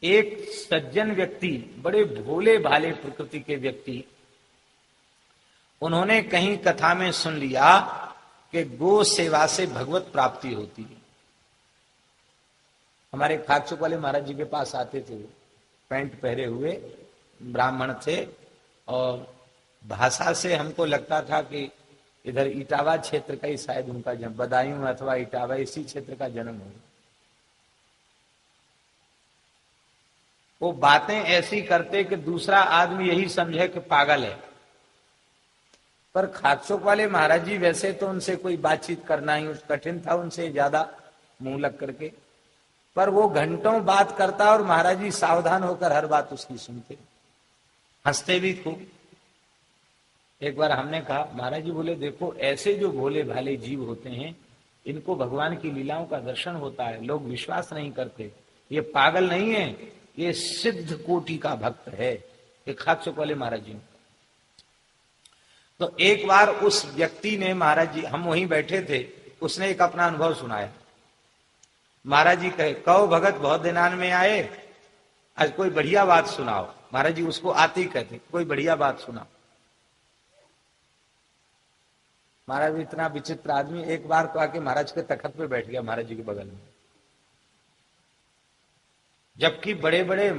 एक सज्जन व्यक्ति, बड़े भोले भाले प्रकृति के व्यक्ति, उन्होंने कहीं कथा में सुन लिया कि गो सेवा से भगवत प्राप्ति होती है। हमारे खाकचुक वाले महाराज जी के पास आते थे, पैंट पहरे हुए ब्राह्मण थे, और भाषा से हमको लगता था कि इधर इटावा क्षेत्र का ही शायद उनका जन्म, बदायूं अथवा इटावा इसी क्षेत्र का जन्म हो। वो बातें ऐसी करते कि दूसरा आदमी यही समझे कि पागल है। पर खाकचोक वाले महाराज जी वैसे तो उनसे कोई बातचीत करना ही कठिन था, उनसे ज्यादा मुंह लग करके, पर वो घंटों बात करता और महाराज जी सावधान होकर हर बात उसकी सुनते, हंसते भी खूब। एक बार हमने कहा, महाराज जी बोले देखो ऐसे जो भोले भाले जीव होते हैं इनको भगवान की लीलाओं का दर्शन होता है, लोग विश्वास नहीं करते, ये पागल नहीं है, ये सिद्ध कोटि का भक्त है, ये खाकचोक वाले महाराज जी। तो एक बार उस व्यक्ति ने, महाराज जी हम वहीं बैठे थे, उसने एक अपना अनुभव सुनाया। महाराज जी कहे, कहो भगत बहुत दिनान में आए, आज कोई बढ़िया बात सुनाओ। महाराज जी उसको आते ही कहते, कोई बढ़िया बात सुनाओ। महाराज इतना विचित्र आदमी, एक बार तो आके महाराज के तखत पे बैठ गया, महाराज जी के बगल में, जबकि बड़े बड़े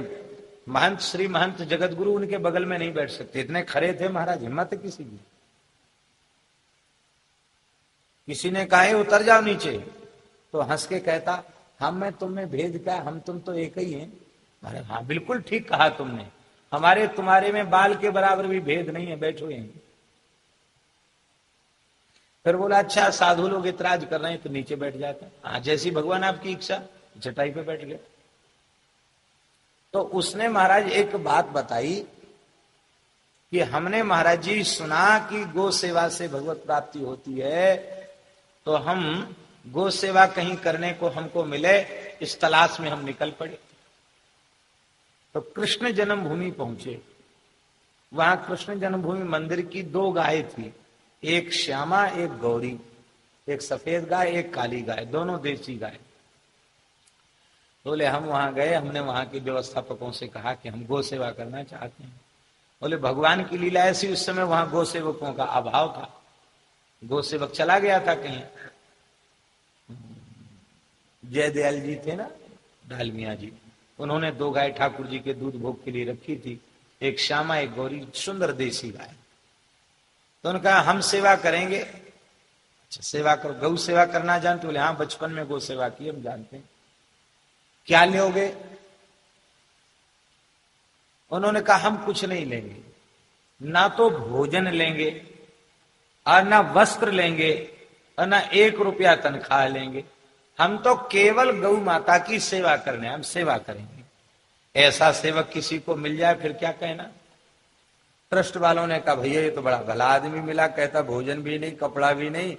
महंत, श्री महंत जगत गुरु उनके बगल में नहीं बैठ सकते, इतने खरे थे महाराज, हिम्मत है किसी की। किसी ने कहा उतर जाओ नीचे, तो हंस के कहता, हम में तुम में भेद क्या, हम तुम तो एक ही हैं। अरे हाँ बिल्कुल ठीक कहा तुमने, हमारे तुम्हारे में बाल के बराबर भी भेद नहीं है, बैठो यहीं। फिर बोला अच्छा साधु लोग इतराज कर रहे हैं तो नीचे बैठ जाते हैं। हाँ जैसी भगवान आपकी इच्छा, चटाई पे बैठ गए। तो उसने महाराज एक बात बताई कि हमने महाराज जी सुना कि गो सेवा से भगवत प्राप्ति होती है, तो हम गो सेवा कहीं करने को हमको मिले, इस तलाश में हम निकल पड़े। तो कृष्ण जन्मभूमि पहुंचे। वहां कृष्ण जन्मभूमि मंदिर की 2 गायें थी, एक श्यामा एक गौरी, एक सफेद गाय एक काली गाय, दोनों देसी गाय। बोले हम वहां गए, हमने वहां के व्यवस्थापकों से कहा कि हम गो सेवा करना चाहते हैं। बोले भगवान की लीला ऐसी, उस समय वहां गो सेवकों का अभाव था, गो सेवक चला गया था कहीं। जयदयाल जी थे ना, डालमिया जी, उन्होंने 2 गाय ठाकुर जी के दूध भोग के लिए रखी थी, एक श्यामा एक गौरी, सुंदर देसी गाय। तो उन्होंने कहा हम सेवा करेंगे। अच्छा सेवा करो, गौ सेवा करना जानते? बोले हाँ बचपन में गौ सेवा की, हम जानते हैं। क्या लोगे? उन्होंने कहा हम कुछ नहीं लेंगे, ना तो भोजन लेंगे और ना वस्त्र लेंगे और ना 1 रुपया तनख्वाह लेंगे, हम तो केवल गौ माता की सेवा करने, हम सेवा करेंगे। ऐसा सेवक किसी को मिल जाए फिर क्या कहना। ट्रस्ट वालों ने कहा भैया ये तो बड़ा भला आदमी मिला, कहता भोजन भी नहीं, कपड़ा भी नहीं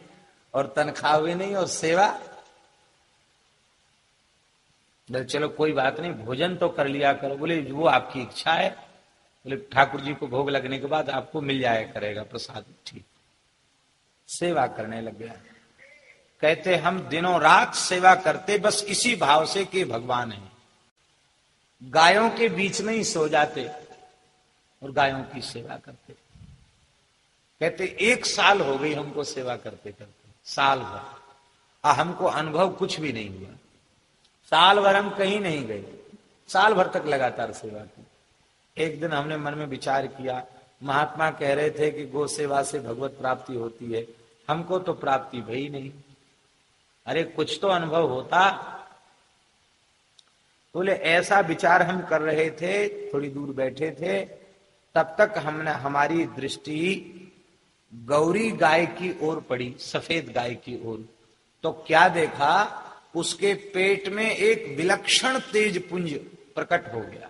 और तनख्वाह भी नहीं और सेवा। चलो कोई बात नहीं, भोजन तो कर लिया करो। बोले वो आपकी इच्छा है, बोले ठाकुर जी को भोग लगने के बाद आपको मिल जाया करेगा प्रसाद। ठीक, सेवा करने लग गया। कहते हम दिनों रात सेवा करते बस इसी भाव से कि भगवान है। गायों के बीच में ही सो जाते और गायों की सेवा करते। कहते 1 साल हो गई हमको सेवा करते करते, साल भर, हमको अनुभव कुछ भी नहीं हुआ। साल भर हम कहीं नहीं गए, साल भर तक लगातार सेवा की। एक दिन हमने मन में विचार किया, महात्मा कह रहे थे कि गो सेवा से भगवत प्राप्ति होती है, हमको तो प्राप्ति भई नहीं, अरे कुछ तो अनुभव होता। बोले ऐसा विचार हम कर रहे थे, थोड़ी दूर बैठे थे, तब तक हमने, हमारी दृष्टि गौरी गाय की ओर पड़ी, सफेद गाय की ओर। तो क्या देखा, उसके पेट में एक विलक्षण तेज पुंज प्रकट हो गया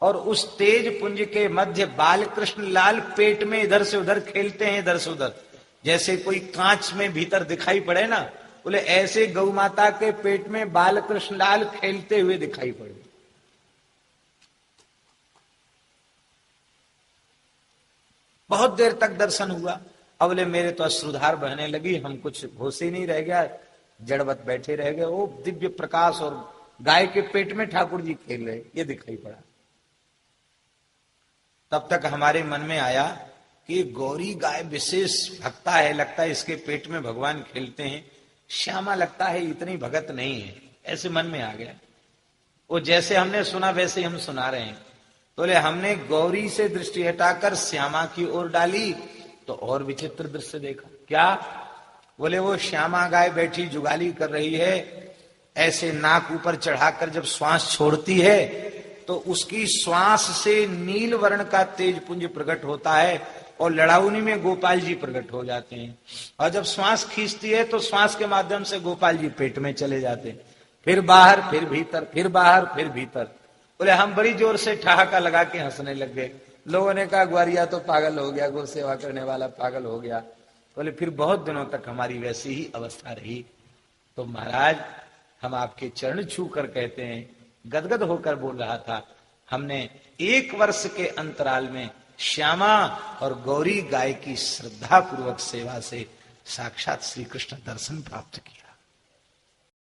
और उस तेज पुंज के मध्य बालकृष्ण लाल पेट में इधर से उधर खेलते हैं, इधर से उधर, जैसे कोई कांच में भीतर दिखाई पड़े ना। बोले ऐसे गौ माता के पेट में बालकृष्ण लाल खेलते हुए दिखाई पड़े। बहुत देर तक दर्शन हुआ। अब बोले मेरे तो अश्रुधार बहने लगी, हम कुछ होश ही नहीं रह गया, जड़वत बैठे रह गए। वो दिव्य प्रकाश और गाय के पेट में ठाकुर जी खेल रहे, ये दिखाई पड़ा। तब तक हमारे मन में आया कि गौरी गाय विशेष भक्ता है, लगता है इसके पेट में भगवान खेलते हैं। श्यामा लगता है इतनी भगत नहीं है, ऐसे मन में आ गया। वो जैसे हमने सुना वैसे हम सुना रहे हैं। तो बोले हमने गौरी से दृष्टि हटाकर श्यामा की ओर डाली तो और विचित्र दृश्य देखा। क्या? बोले वो श्यामा गाय बैठी जुगाली कर रही है, ऐसे नाक ऊपर चढ़ाकर जब श्वास छोड़ती है तो उसकी श्वास से नील वर्ण का तेज पुंज प्रकट होता है और लड़ाउनी में गोपाल जी प्रकट हो जाते हैं। और जब श्वास खींचती है तो श्वास के माध्यम से गोपाल जी पेट में चले जाते हैं, फिर बाहर फिर भीतर, फिर बाहर फिर भीतर। बोले हम बड़ी जोर से ठहाका लगा के हंसने लग गए। लोगों ने कहा ग्वारिया तो पागल हो गया, गौ सेवा करने वाला पागल हो गया। बोले फिर बहुत दिनों तक हमारी वैसी ही अवस्था रही। तो महाराज हम आपके चरण छू कर कहते हैं, गदगद होकर बोल रहा था, हमने 1 वर्ष के अंतराल में श्यामा और गौरी गाय की श्रद्धा पूर्वक सेवा से साक्षात श्री कृष्ण दर्शन प्राप्त किया।